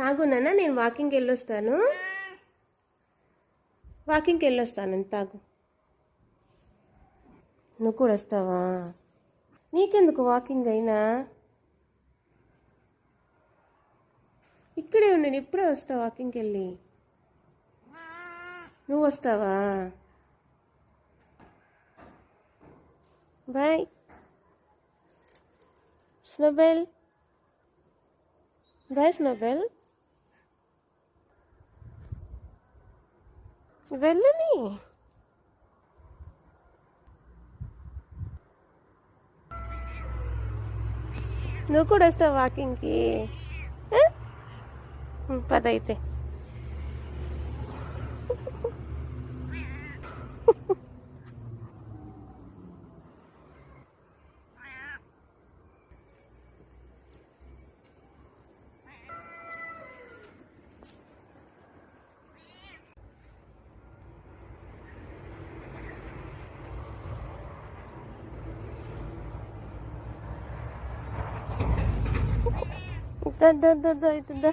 ఆగున్నానా, నేను వాకింగ్కి వెళ్ళొస్తాను. ఎంత ఆగు. నువ్వు కూడా వస్తావా? నీకెందుకు వాకింగ్ అయినా? ఇక్కడే నేను ఇప్పుడే వస్తా వాకింగ్కి వెళ్ళి. నువ్వు వస్తావా? బాయ్ స్నోబెల్. బాయ్ స్నోబెల్. వెళ్ళని. నువ్వు కూడా వస్తావు వాకింగ్కి? పద అయితే. దా దా దా దా